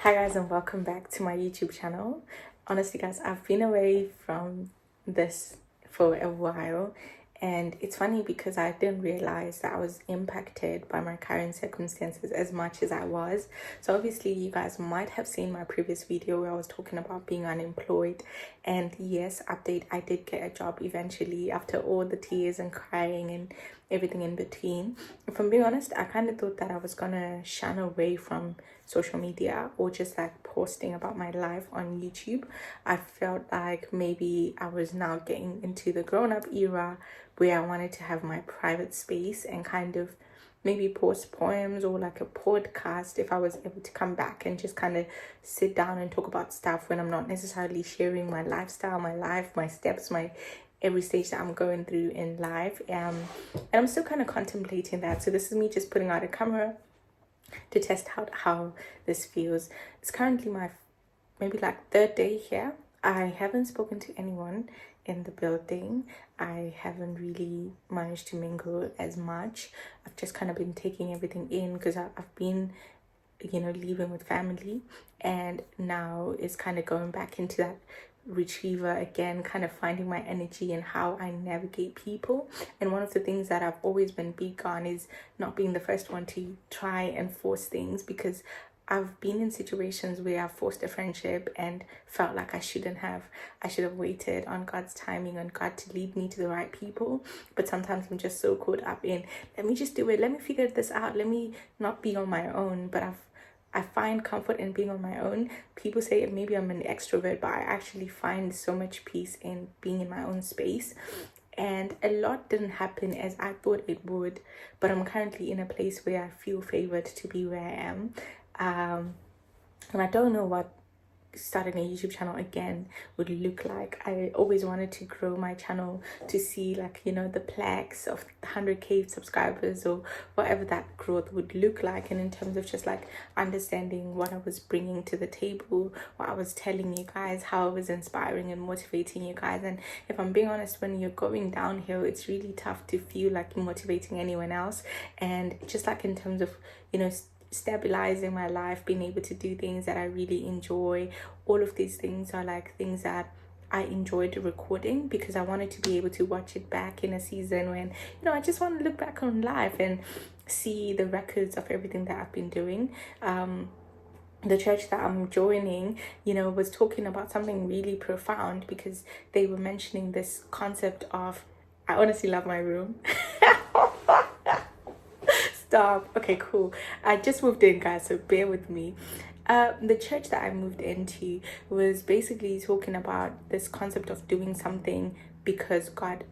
Hi guys, and welcome back to my YouTube channel. Honestly guys, I've been away from this for a while, and it's funny because I didn't realize that I was impacted by my current circumstances as much as I was. So obviously you guys might have seen my previous video where I was talking about being unemployed, and yes, update, I did get a job eventually after all the tears and crying and everything in between. If I'm being honest, I kind of thought that I was gonna shun away from social media or just like posting about my life on YouTube. I felt like maybe I was now getting into the grown-up era where I wanted to have my private space and kind of maybe post poems or like a podcast if I was able to come back and just kind of sit down and talk about stuff when I'm not necessarily sharing my lifestyle, my life, my steps, my every stage that I'm going through in life. And I'm still kind of contemplating that. So this is me just putting out a camera to test out how this feels. It's currently my maybe like third day here. I haven't spoken to anyone in the building. I haven't really managed to mingle as much. I've just kind of been taking everything in because I've been, leaving with family, and now it's kind of going back into that retriever again, kind of finding my energy and how I navigate people. And one of the things that I've always been big on is not being the first one to try and force things, because I've been in situations where I've forced a friendship and felt like I shouldn't have. I should have waited on God's timing, on God to lead me to the right people. But sometimes I'm just so caught up in, let me just do it. Let me figure this out. Let me not be on my own. But I find comfort in being on my own. People say maybe I'm an extrovert, but I actually find so much peace in being in my own space. And a lot didn't happen as I thought it would, but I'm currently in a place where I feel favored to be where I am. And I don't know what starting a YouTube channel again would look like. I always wanted to grow my channel to see like, the plaques of 100k subscribers or whatever that growth would look like. And in terms of just like understanding what I was bringing to the table, what I was telling you guys, how I was inspiring and motivating you guys. And if I'm being honest, when you're going downhill, it's really tough to feel like you're motivating anyone else. And just like in terms of, stabilizing my life, being able to do things that I really enjoy, all of these things are like things that I enjoyed recording because I wanted to be able to watch it back in a season when, I just want to look back on life and see the records of everything that I've been doing. The church that I'm joining, was talking about something really profound because they were mentioning this concept of, I honestly love my room. Stop. Okay, cool. I just moved in, guys, so bear with me. The church that I moved into was basically talking about this concept of doing something because God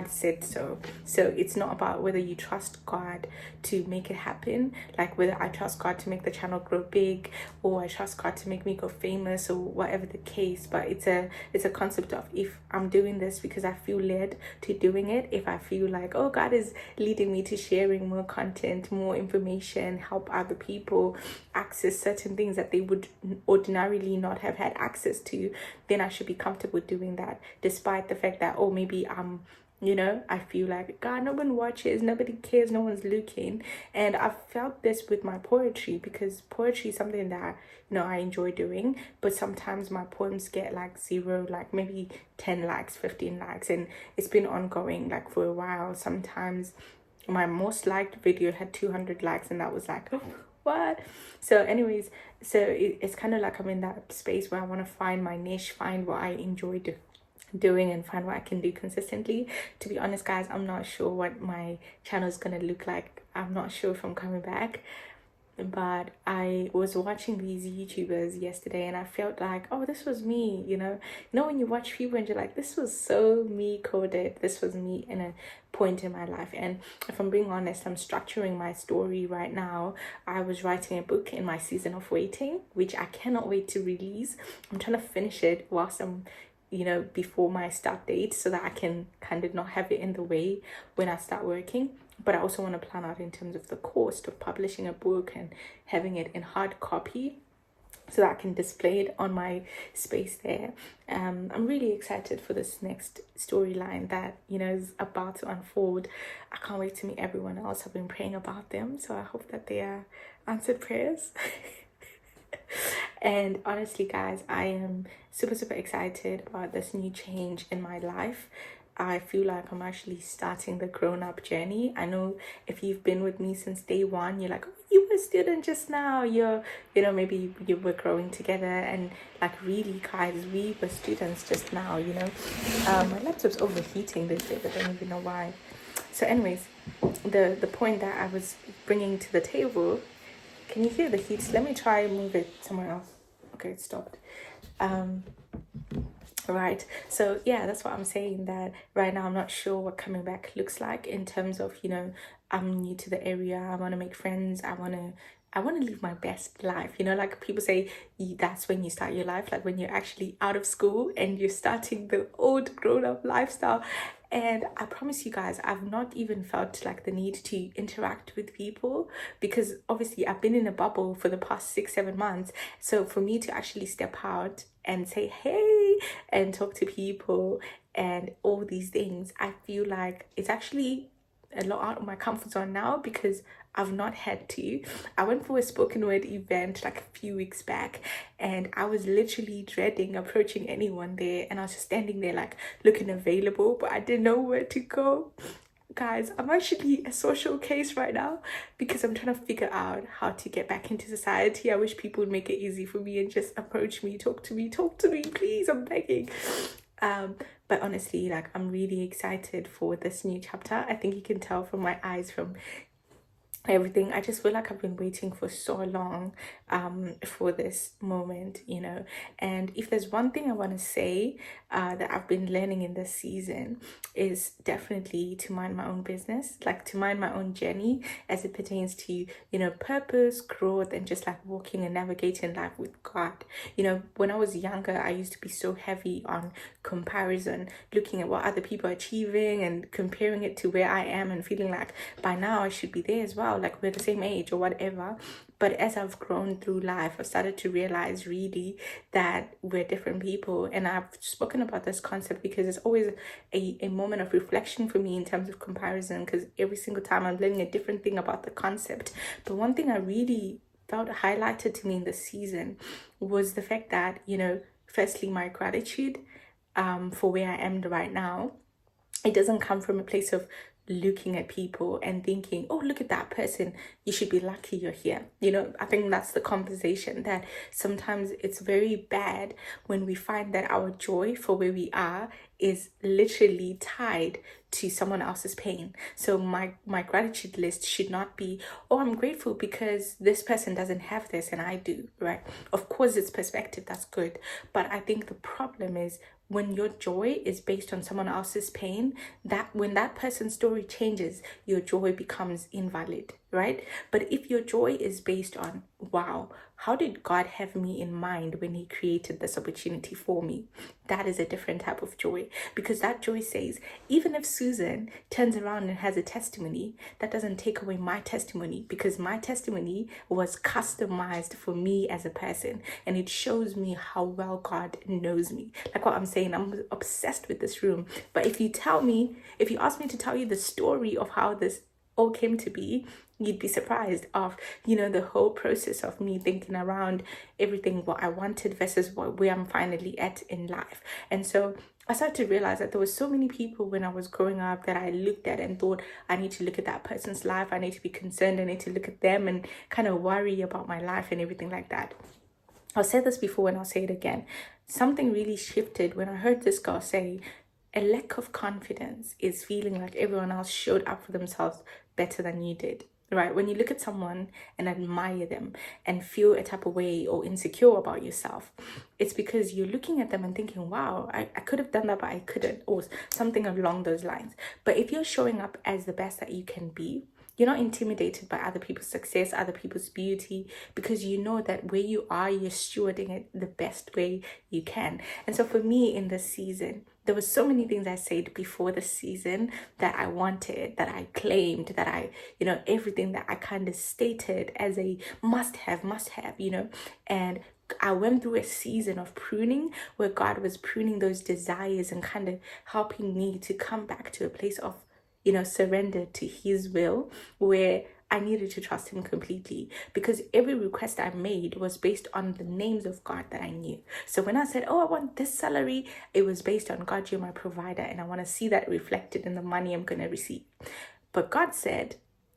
said so. So it's not about whether you trust God to make it happen, like whether I trust God to make the channel grow big or I trust God to make me go famous or whatever the case. But it's a concept of, if I'm doing this because I feel led to doing it, if I feel like, oh, God is leading me to sharing more content, more information, help other people access certain things that they would ordinarily not have had access to, then I should be comfortable doing that, despite the fact that, oh, maybe I feel like, God, no one watches, nobody cares, no one's looking. And I've felt this with my poetry, because poetry is something that, I enjoy doing, but sometimes my poems get like 0, like maybe 10 likes, 15 likes, and it's been ongoing like for a while. Sometimes my most liked video had 200 likes, and that was like, oh, what? So anyways, it's kind of like I'm in that space where I want to find my niche, find what I enjoy doing, and find what I can do consistently. To be honest, guys, I'm not sure what my channel is gonna look like. I'm not sure if I'm coming back, but I was watching these YouTubers yesterday and I felt like, oh, this was me, when you watch people and you're like, this was so me coded, this was me in a point in my life. And if I'm being honest, I'm structuring my story right now. I was writing a book in my season of waiting, which I cannot wait to release. I'm trying to finish it whilst I'm before my start date, so that I can kind of not have it in the way when I start working. But I also want to plan out in terms of the cost of publishing a book and having it in hard copy so that I can display it on my space there. I'm really excited for this next storyline that, is about to unfold. I can't wait to meet everyone else. I've been praying about them, so I hope that they are answered prayers. And honestly, guys, I am super, super excited about this new change in my life. I feel like I'm actually starting the grown up journey. I know if you've been with me since day one, you're like, oh, you were a student just now. Maybe you were growing together, and like, really, guys, we were students just now, My laptop's overheating this day, but I don't even know why. So, anyways, the point that I was bringing to the table, can you hear the heat? Let me try and move it somewhere else. Okay, it stopped. Right. So yeah, that's what I'm saying, that right now I'm not sure what coming back looks like in terms of, I'm new to the area, I want to make friends, I want to live my best life. Like people say, that's when you start your life, like when you're actually out of school and you're starting the old grown up lifestyle. And I promise you guys, I've not even felt like the need to interact with people, because obviously I've been in a bubble for the past 6-7 months. So for me to actually step out and say, hey, and talk to people and all these things, I feel like it's actually a lot out of my comfort zone now, because I've not had to. I went for a spoken word event like a few weeks back, and I was literally dreading approaching anyone there, and I was just standing there like looking available, but I didn't know where to go. Guys, I'm actually a social case right now, because I'm trying to figure out how to get back into society. I wish people would make it easy for me and just approach me, talk to me, please, I'm begging. But honestly, like, I'm really excited for this new chapter. I think you can tell from my eyes, from everything. I just feel like I've been waiting for so long for this moment, and if there's one thing I want to say that I've been learning in this season, is definitely to mind my own business, like to mind my own journey as it pertains to purpose, growth, and just like walking and navigating life with God. When I was younger, I used to be so heavy on comparison, looking at what other people are achieving and comparing it to where I am, and feeling like by now I should be there as well, like we're the same age or whatever. But as I've grown through life, I've started to realize really that we're different people. And I've spoken about this concept because it's always a moment of reflection for me in terms of comparison, because every single time I'm learning a different thing about the concept. But one thing I really felt highlighted to me in this season was the fact that, firstly, my gratitude for where I am right now, it doesn't come from a place of looking at people and thinking, oh, look at that person, you should be lucky you're here. I think that's the conversation, that sometimes it's very bad when we find that our joy for where we are is literally tied to someone else's pain. So my gratitude list should not be, oh, I'm grateful because this person doesn't have this and I do, right? Of course, it's perspective, that's good. But I think the problem is when your joy is based on someone else's pain, that when that person's story changes, your joy becomes invalid, right? But if your joy is based on, wow, how did God have me in mind when he created this opportunity for me? That is a different type of joy, because that joy says, even if Susan turns around and has a testimony, that doesn't take away my testimony, because my testimony was customized for me as a person, and it shows me how well God knows me. Like what I'm saying, I'm obsessed with this room. But if you ask me to tell you the story of how this all came to be, you'd be surprised of, the whole process of me thinking around everything, what I wanted versus where I'm finally at in life. And so I started to realize that there were so many people when I was growing up that I looked at and thought, I need to look at that person's life, I need to be concerned, I need to look at them and kind of worry about my life and everything like that. I've said this before and I'll say it again. Something really shifted when I heard this girl say, a lack of confidence is feeling like everyone else showed up for themselves better than you did. Right? When you look at someone and admire them and feel a type of way or insecure about yourself, it's because you're looking at them and thinking, wow, I could have done that, but I couldn't, or something along those lines. But if you're showing up as the best that you can be, you're not intimidated by other people's success, other people's beauty, because you know that where you are, you're stewarding it the best way you can. And so for me in this season, there were so many things I said before the season that I wanted, that I claimed, that I, everything that I kind of stated as a must have, and I went through a season of pruning where God was pruning those desires and kind of helping me to come back to a place of, surrender to his will, where I needed to trust him completely, because every request I made was based on the names of God that I knew. So when I said, oh, I want this salary, it was based on God, you're my provider, and I want to see that reflected in the money I'm going to receive. But God said,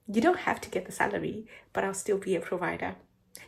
you don't have to get the salary, but I'll still be a provider.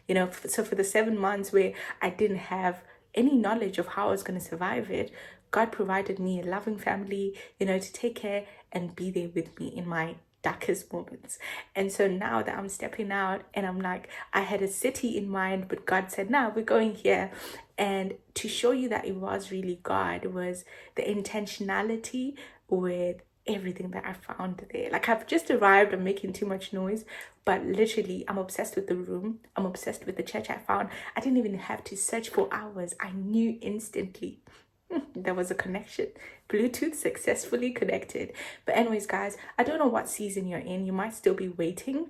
You know, so for the 7 months where I didn't have any knowledge of how I was going to survive it, God provided me a loving family, you know, to take care and be there with me in my darkest moments. And so now that I'm stepping out and I'm like, I had a city in mind, but God said, no, we're going here. And to show you that it was really God was the intentionality with everything that I found there. Like, I've just arrived, I'm making too much noise, but literally I'm obsessed with the room. I'm obsessed with the church I found. I didn't even have to search for hours. I knew instantly there was a connection. Bluetooth successfully connected. But anyways, guys, I don't know what season you're in. You might still be waiting.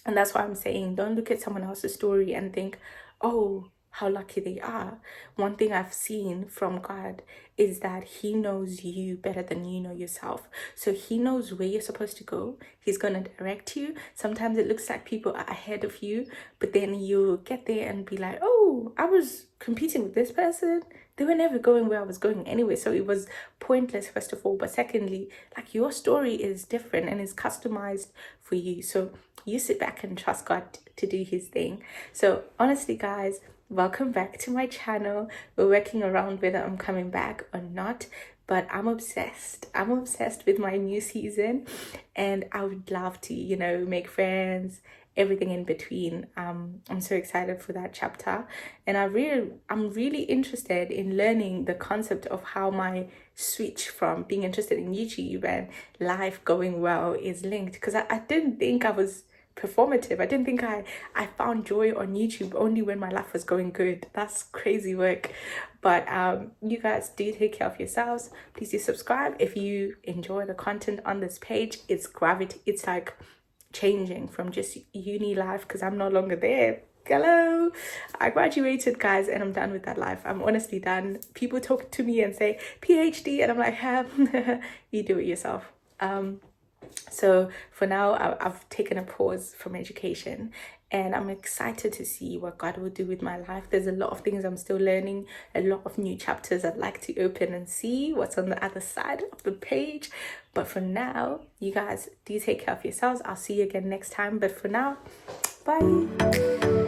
And that's why I'm saying, don't look at someone else's story and think, oh, how lucky they are. One thing I've seen from God is that he knows you better than you know yourself. So he knows where you're supposed to go. He's going to direct you. Sometimes it looks like people are ahead of you, but then you get there and be like, oh, I was competing with this person. They were never going where I was going anyway. So it was pointless, first of all. But secondly, like, your story is different and is customized for you. So you sit back and trust God to do his thing. So honestly, guys, welcome back to my channel. We're working around whether I'm coming back or not, but I'm obsessed. I'm obsessed with my new season, and I would love to, you know, make friends, everything in between. I'm so excited for that chapter, and I'm really interested in learning the concept of how my switch from being interested in YouTube and life going well is linked, because I didn't think I was performative. I didn't think I found joy on YouTube only when my life was going good. That's crazy work. But you guys do take care of yourselves. Please do subscribe if you enjoy the content on this page. It's like changing from just uni life, because I'm no longer there. Hello, I graduated, guys, and I'm done with that life. I'm honestly done. People talk to me and say PhD, and I'm like, you do it yourself. So for now, I've taken a pause from education, and I'm excited to see what God will do with my life. There's a lot of things I'm still learning, a lot of new chapters I'd like to open and see what's on the other side of the page. But for now, you guys do take care of yourselves. I'll see you again next time. But for now, bye.